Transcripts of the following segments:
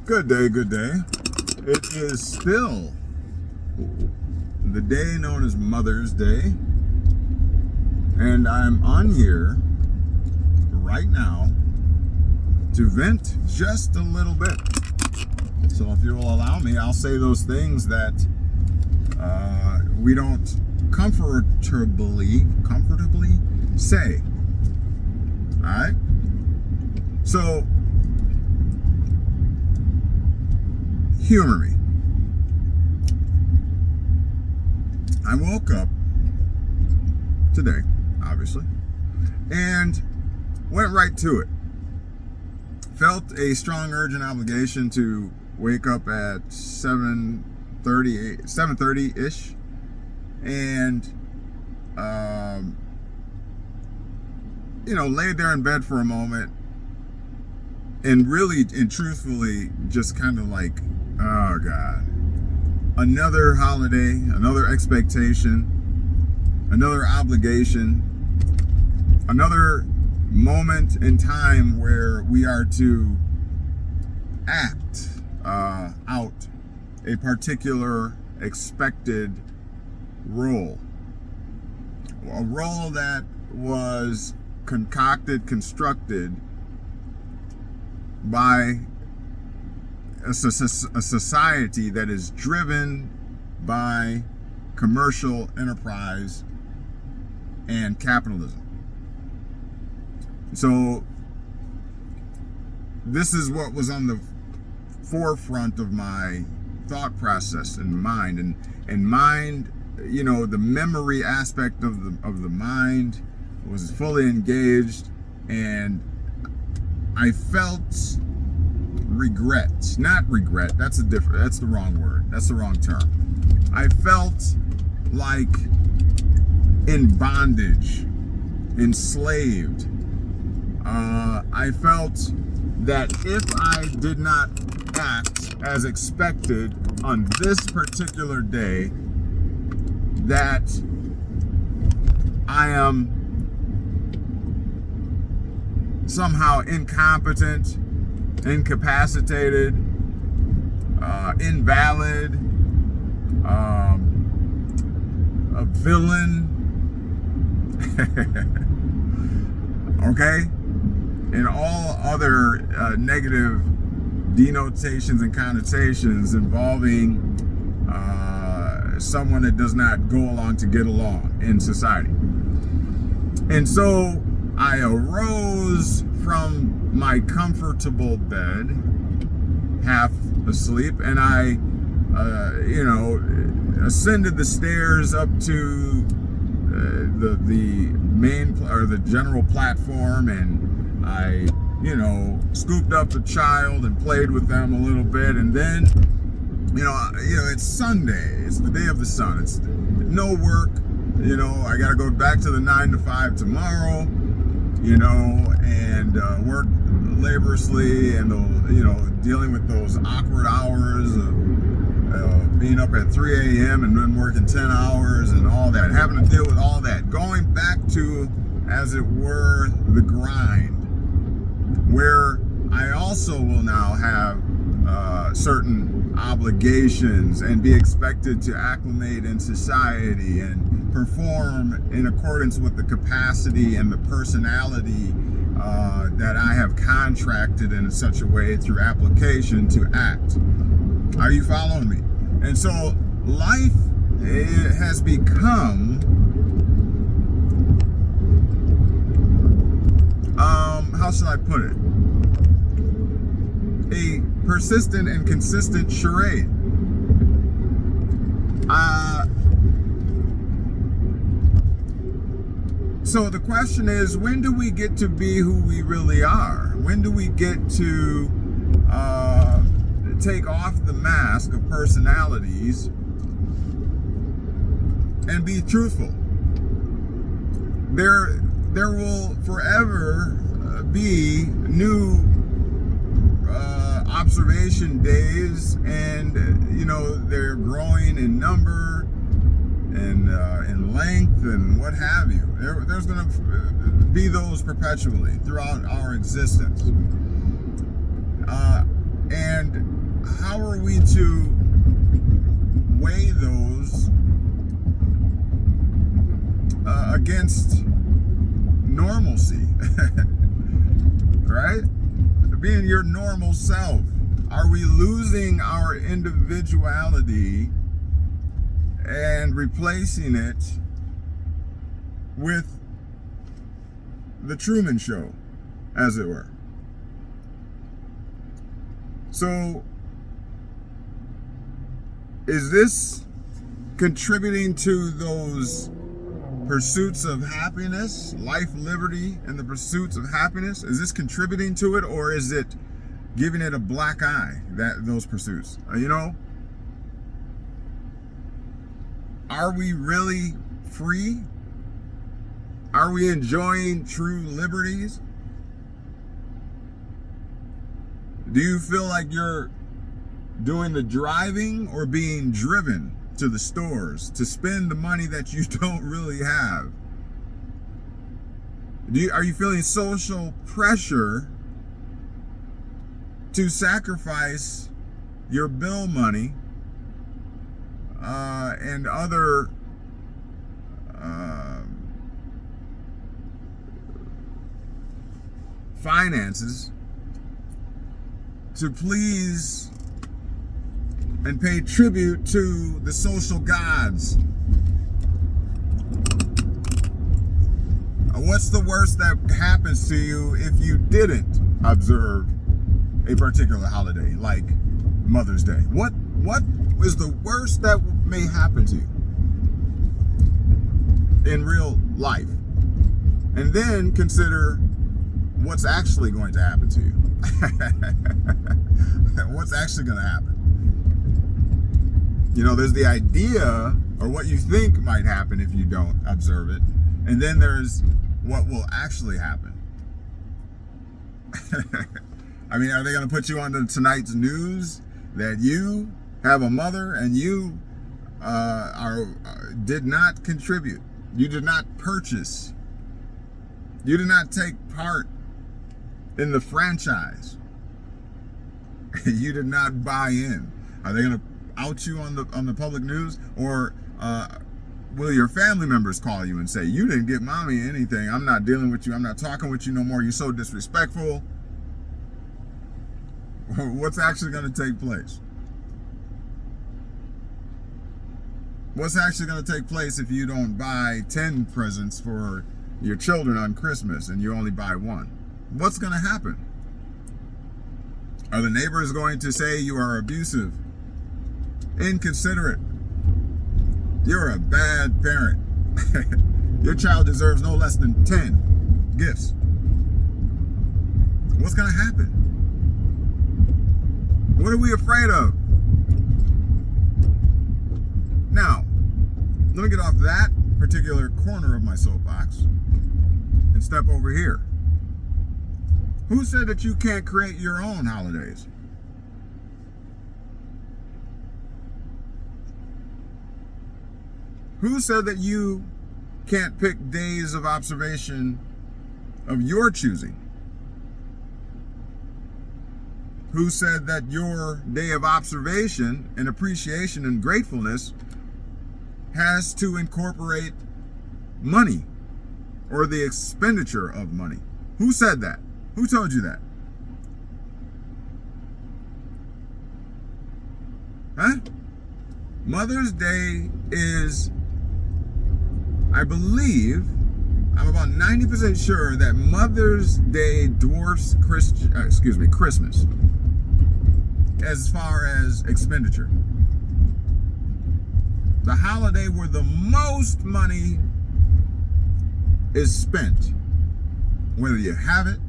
Good day, good day. It is still the day known as Mother's Day, and I'm on here right now to vent just a little bit. So if you will allow me, I'll say those things that we don't comfortably say. All right? So, humor me. I woke up today, obviously, and went right to it. Felt a strong urgent obligation to wake up at 7:30-ish, and laid there in bed for a moment, and really and truthfully just kind of like, oh God, another holiday, another expectation, another obligation, another moment in time where we are to act out a particular expected role. A role that was constructed by a society that is driven by commercial enterprise and capitalism. So this is what was on the forefront of my thought process and mind, and mind, the memory aspect of the mind was fully engaged, and I felt not regret, that's the wrong word, that's the wrong term. I felt like in bondage, enslaved. I felt that if I did not act as expected on this particular day, that I am somehow incompetent, incapacitated, invalid, a villain, okay? And all other negative denotations and connotations involving someone that does not go along to get along in society. And so I arose from my comfortable bed, half asleep, and I, ascended the stairs up to the main or the general platform, and I, scooped up the child and played with them a little bit, and then, it's Sunday. It's the day of the sun. It's no work. I got to go back to the 9 to 5 tomorrow, and work laboriously, and, dealing with those awkward hours of being up at 3 a.m. and then working 10 hours and all that, having to deal with all that, going back to, as it were, the grind, where I also will now have certain obligations and be expected to acclimate in society and perform in accordance with the capacity and the personality that I have contracted in such a way through application to act. Are you following me? And so life has become how should I put it? A persistent and consistent charade. So the question is, when do we get to be who we really are? When do we get to take off the mask of personalities and be truthful? There will forever be new observation days, and they're growing in number and in length and what have you. There's going to be those perpetually throughout our existence, and how are we to weigh those against normalcy? Right? Being your normal self. Are we losing our individuality and replacing it with the Truman Show, as it were? So, is this contributing to those pursuits of happiness, life, liberty, and the pursuits of happiness? Is this contributing to it, or is it giving it a black eye, those pursuits? Are we really free? Are we enjoying true liberties? Do you feel like you're doing the driving or being driven to the stores to spend the money that you don't really have? Are you feeling social pressure to sacrifice your bill money and other finances to please and pay tribute to the social gods? What's the worst that happens to you if you didn't observe a particular holiday, like Mother's Day? What is the worst that may happen to you in real life? And then consider what's actually going to happen to you. What's actually going to happen? There's the idea, or what you think might happen if you don't observe it, and then there's what will actually happen. I mean, are they going to put you on tonight's news that you have a mother and you did not contribute, you did not purchase, you did not take part in the franchise, you did not buy in? Are they going to out you on the public news? Or will your family members call you and say, you didn't get mommy anything, I'm not dealing with you, I'm not talking with you no more, you're so disrespectful? What's actually going to take place? What's actually going to take place if you don't buy 10 presents for your children on Christmas and you only buy one? What's going to happen? Are the neighbors going to say you are abusive, inconsiderate, you're a bad parent, your child deserves no less than 10 gifts? What's going to happen? What are we afraid of? Now, let me get off that particular corner of my soapbox and step over here. Who said that you can't create your own holidays? Who said that you can't pick days of observation of your choosing? Who said that your day of observation and appreciation and gratefulness has to incorporate money or the expenditure of money? Who said that? Who told you that? Huh? Mother's Day is, I believe, I'm about 90% sure that Mother's Day dwarfs Christmas as far as expenditure. The holiday where the most money is spent, whether you have it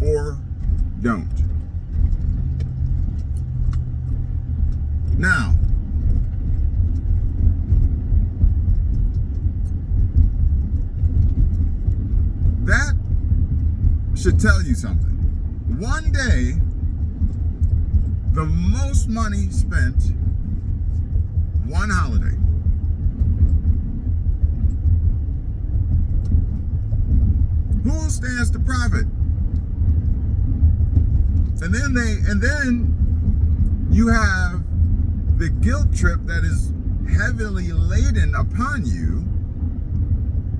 or don't. Now, that should tell you something. One day, the most money spent, one holiday. Who stands to profit? And then you have the guilt trip that is heavily laden upon you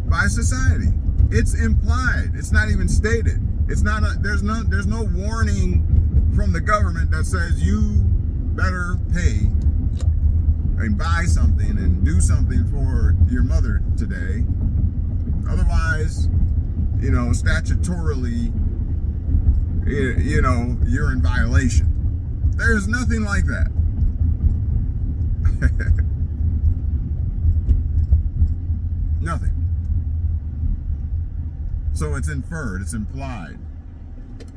by society. It's implied. It's not even stated. It's not. There's no warning from the government that says you better pay and buy something and do something for your mother today. Otherwise, statutorily, you're in violation. There's nothing like that. Nothing. So it's inferred, it's implied.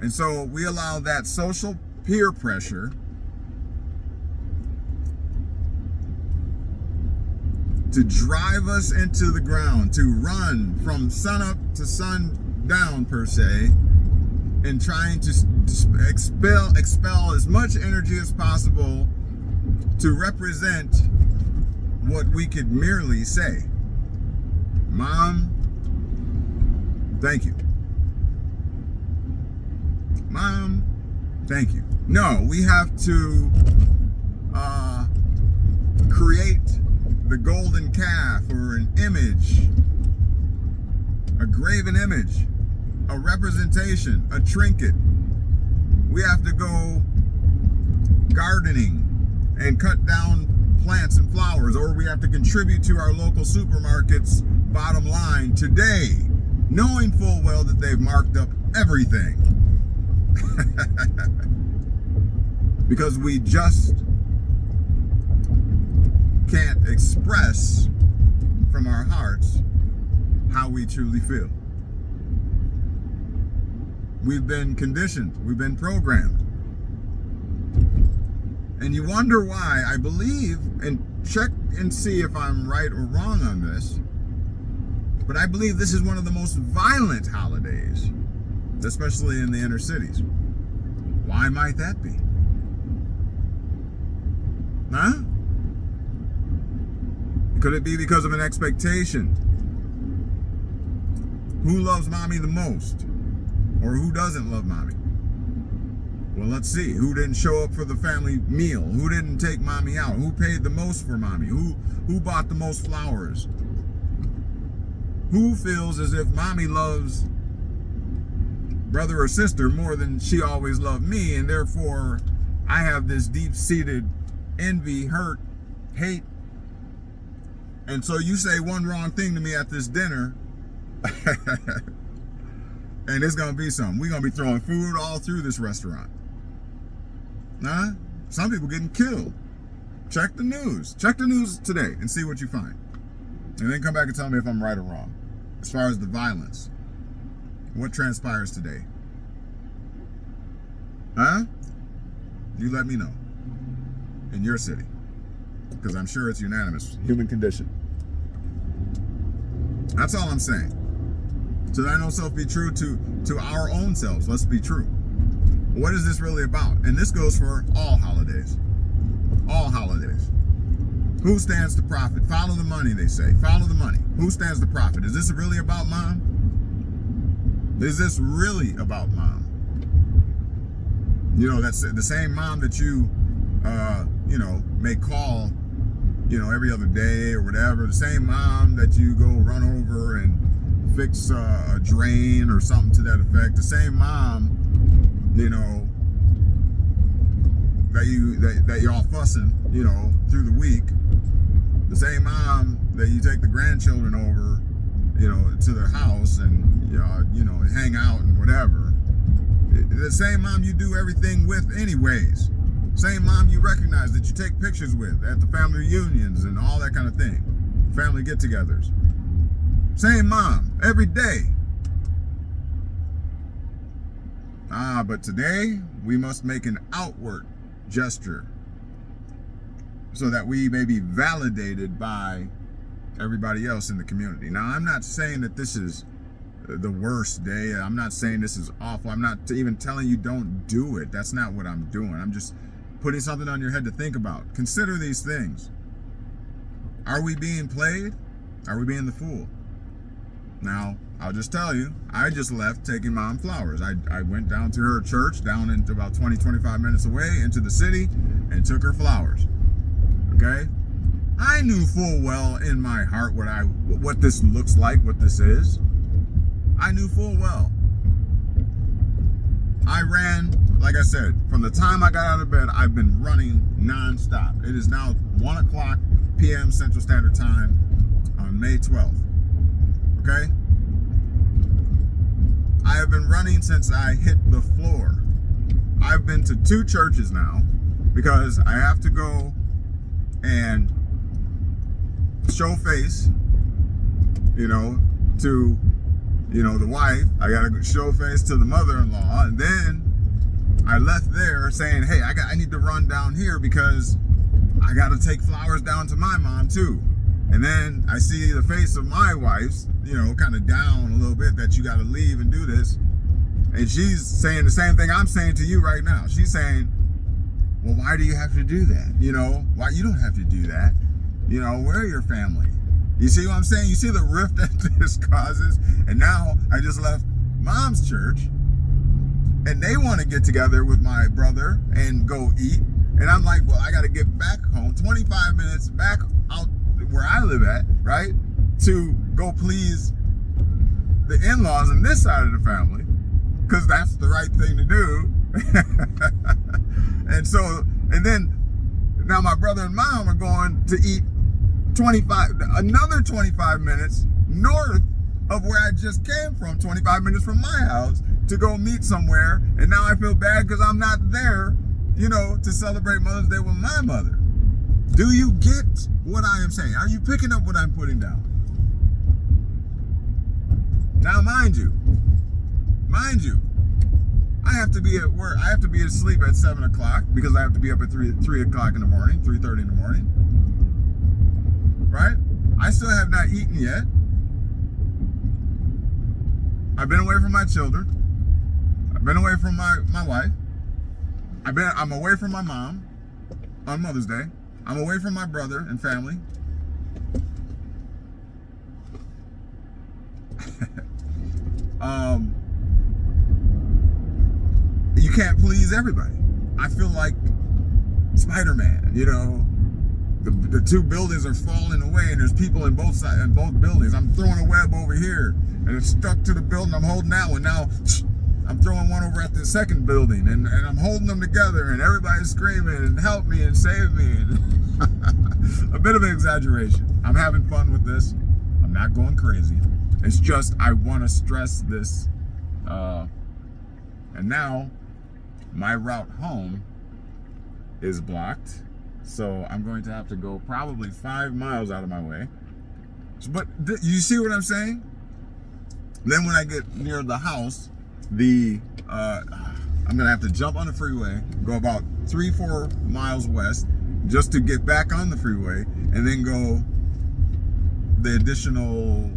And so we allow that social peer pressure to drive us into the ground, to run from sunup to sundown, per se, and trying to expel as much energy as possible to represent what we could merely say. Mom, thank you. Mom, thank you. No, we have to create the golden calf, or an image, a graven image, a representation, a trinket. We have to go gardening and cut down plants and flowers, or we have to contribute to our local supermarket's bottom line today, knowing full well that they've marked up everything. Because we just can't express from our hearts how we truly feel. We've been conditioned, we've been programmed. And you wonder why. I believe, and check and see if I'm right or wrong on this, but I believe this is one of the most violent holidays, especially in the inner cities. Why might that be? Huh? Could it be because of an expectation? Who loves mommy the most? Or who doesn't love mommy? Well, let's see. Who didn't show up for the family meal? Who didn't take mommy out? Who paid the most for mommy? Who bought the most flowers? Who feels as if mommy loves brother or sister more than she always loved me, and therefore I have this deep-seated envy, hurt, hate, and so you say one wrong thing to me at this dinner and it's gonna be something. We're gonna be throwing food all through this restaurant. Huh? Some people getting killed. Check the news. Check the news today and see what you find. And then come back and tell me if I'm right or wrong. As far as the violence, what transpires today? Huh? You let me know. In your city. Because I'm sure it's unanimous. Human condition. That's all I'm saying. So that I know self be true to our own selves. Let's be true. What is this really about? And this goes for all holidays. All holidays. Who stands to profit? Follow the money, they say. Follow the money. Who stands to profit? Is this really about mom? Is this really about mom? That's the same mom that you may call, every other day or whatever. The same mom that you go run over and fix a drain or something to that effect. The same mom, that you're all fussing, through the week. The same mom that you take the grandchildren over, to their house and hang out and whatever. The same mom you do everything with anyways. Same mom you recognize that you take pictures with at the family reunions and all that kind of thing. Family get-togethers. Same mom every day. But today we must make an outward gesture so that we may be validated by everybody else in the community. Now, I'm not saying that this is the worst day. I'm not saying this is awful. I'm not even telling you don't do it. That's not what I'm doing. I'm just putting something on your head to think about. Consider these things. Are we being played? Are we being the fool? Now, I'll just tell you, I just left taking mom flowers. I went down to her church, down into about 20, 25 minutes away into the city, and took her flowers. Okay? I knew full well in my heart what this looks like, what this is. I knew full well. I ran, like I said, from the time I got out of bed, I've been running nonstop. It is now 1 o'clock p.m. Central Standard Time on May 12th. Okay? I have been running since I hit the floor. I've been to 2 churches now because I have to go and show face, to, the wife. I got to show face to the mother-in-law. And then I left there saying, hey, I need to run down here because I got to take flowers down to my mom too. And then I see the face of my wife's, kind of down a little bit, that you got to leave and do this. And she's saying the same thing I'm saying to you right now. She's saying, well, why do you have to do that? Why you don't have to do that? Where are your family? You see what I'm saying? You see the rift that this causes? And now I just left mom's church and they want to get together with my brother and go eat. And I'm like, well, I got to get back home 25 minutes back out where I live at, right? To go please the in-laws on this side of the family, because that's the right thing to do. And then now my brother and mom are going to eat another 25 minutes north of where I just came from, 25 minutes from my house, to go meet somewhere. And now I feel bad because I'm not there, to celebrate Mother's Day with my mother. Do you get what I am saying? Are you picking up what I'm putting down? Now, mind you, I have to be at work. I have to be asleep at 7 o'clock because I have to be up at 3 o'clock in the morning, 3:30 in the morning. Right? I still have not eaten yet. I've been away from my children. I've been away from my wife. I'm away from my mom on Mother's Day. I'm away from my brother and family. You can't please everybody. I feel like Spider-Man, the 2 buildings are falling away and there's people in both sides, in both buildings. I'm throwing a web over here and it's stuck to the building. I'm holding that one. Now I'm throwing one over at the second building and I'm holding them together and everybody's screaming and help me and save me. A bit of an exaggeration. I'm having fun with this. I'm not going crazy. It's just I want to stress this. And now my route home is blocked. So I'm going to have to go probably 5 miles out of my way. But you see what I'm saying? Then when I get near the house, I'm gonna have to jump on the freeway, go about 3-4 miles west just to get back on the freeway, and then go the additional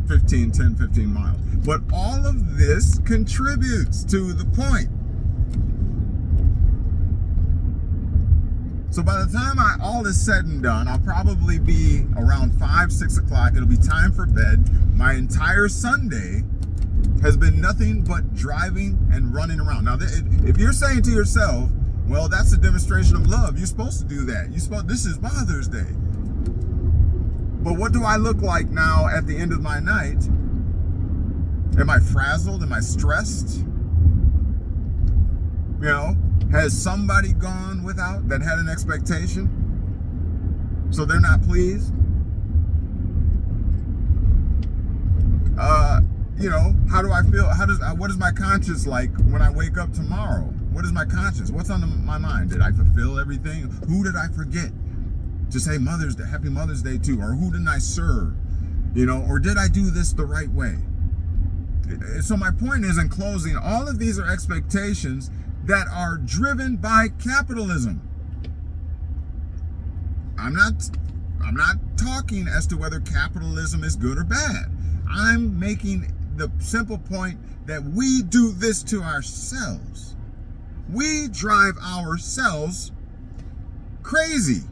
10-15 miles. But all of this contributes to the point. So by the time all is said and done, I'll probably be around 5-6 o'clock. It'll be time for bed. My entire Sunday has been nothing but driving and running around. Now, if you're saying to yourself, well, that's a demonstration of love, you're supposed to do that. This is Mother's Day. But what do I look like now at the end of my night? Am I frazzled? Am I stressed? Has somebody gone without that had an expectation? So they're not pleased? How do I feel? What is my conscience like when I wake up tomorrow? What is my conscience? What's on my mind? Did I fulfill everything? Who did I forget to say Mother's Day, Happy Mother's Day to? Or who didn't I serve? Or did I do this the right way? So my point is, in closing, all of these are expectations that are driven by capitalism. I'm not talking as to whether capitalism is good or bad. I'm making the simple point that we do this to ourselves. We drive ourselves crazy.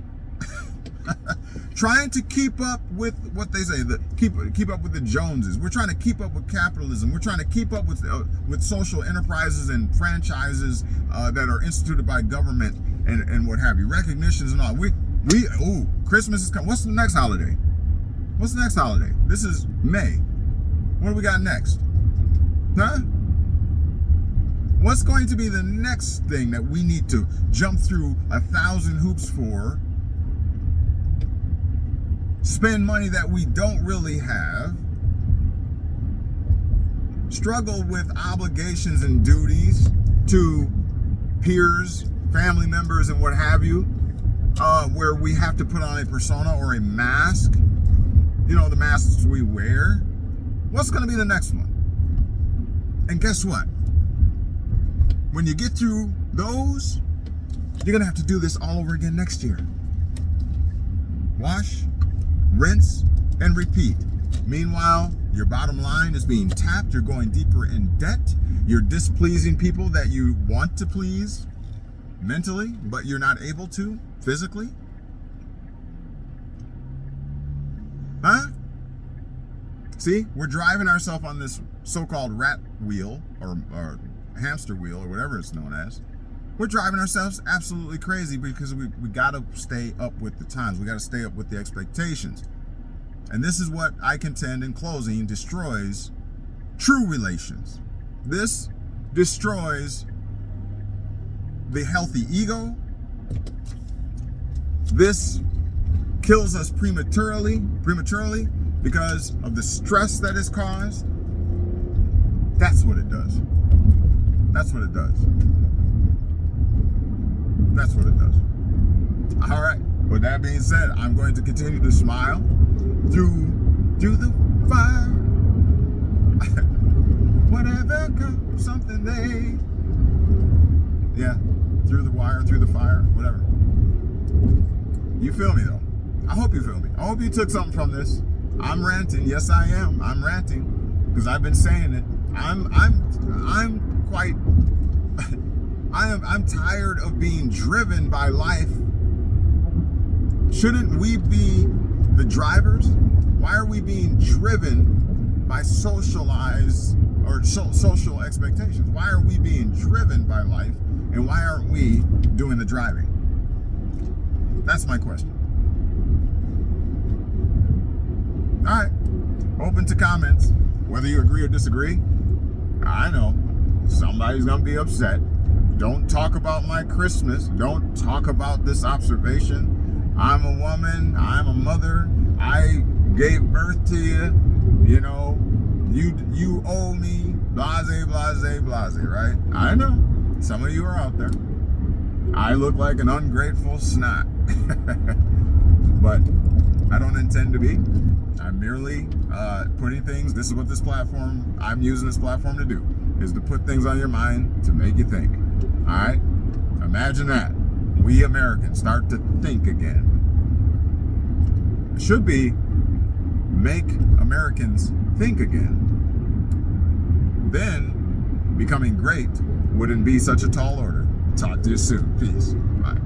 Trying to keep up with what they say, keep up with the Joneses. We're trying to keep up with capitalism. We're trying to keep up with social enterprises and franchises that are instituted by government. and what have you, recognitions and all. Christmas is coming. What's the next holiday? What's the next holiday? This is May. What do we got next? Huh? What's going to be the next thing that we need to jump through 1,000 hoops for? Spend money that we don't really have. Struggle with obligations and duties to peers, family members, and what have you, where we have to put on a persona or a mask. You know, the masks we wear. What's going to be the next one? And guess what? When you get through those, you're going to have to do this all over again next year. Wash, rinse, and repeat. Meanwhile, your bottom line is being tapped. You're going deeper in debt. You're displeasing people that you want to please mentally, but you're not able to physically. Huh? See, we're driving ourselves on this so-called rat wheel or hamster wheel or whatever it's known as. We're driving ourselves absolutely crazy because we got to stay up with the times. We got to stay up with the expectations. And this is what I contend in closing destroys true relations. This destroys the healthy ego. This kills us prematurely because of the stress that is caused. That's what it does. That's what it does. That's what it does. All right. With that being said, I'm going to continue to smile through the fire. Whatever comes, something they. Yeah, through the wire, through the fire, whatever. You feel me though? I hope you feel me. I hope you took something from this. I'm ranting. Yes, I am. I'm ranting because I've been saying it. I'm quite. I'm tired of being driven by life. Shouldn't we be the drivers? Why are we being driven by socialized or social expectations? Why are we being driven by life, and why aren't we doing the driving? That's my question. All right, open to comments, whether you agree or disagree. I know somebody's gonna be upset. Don't talk about my Christmas. Don't talk about this observation. I'm a woman. I'm a mother. I gave birth to you. You know, you owe me. Blase, blase, blase, right? I know. Some of you are out there. I look like an ungrateful snot. But I don't intend to be. I'm merely putting things, this is what I'm using this platform to do, is to put things on your mind to make you think. All right? Imagine that. We Americans start to think again. It should be make Americans think again. Then becoming great wouldn't be such a tall order. Talk to you soon. Peace. Bye.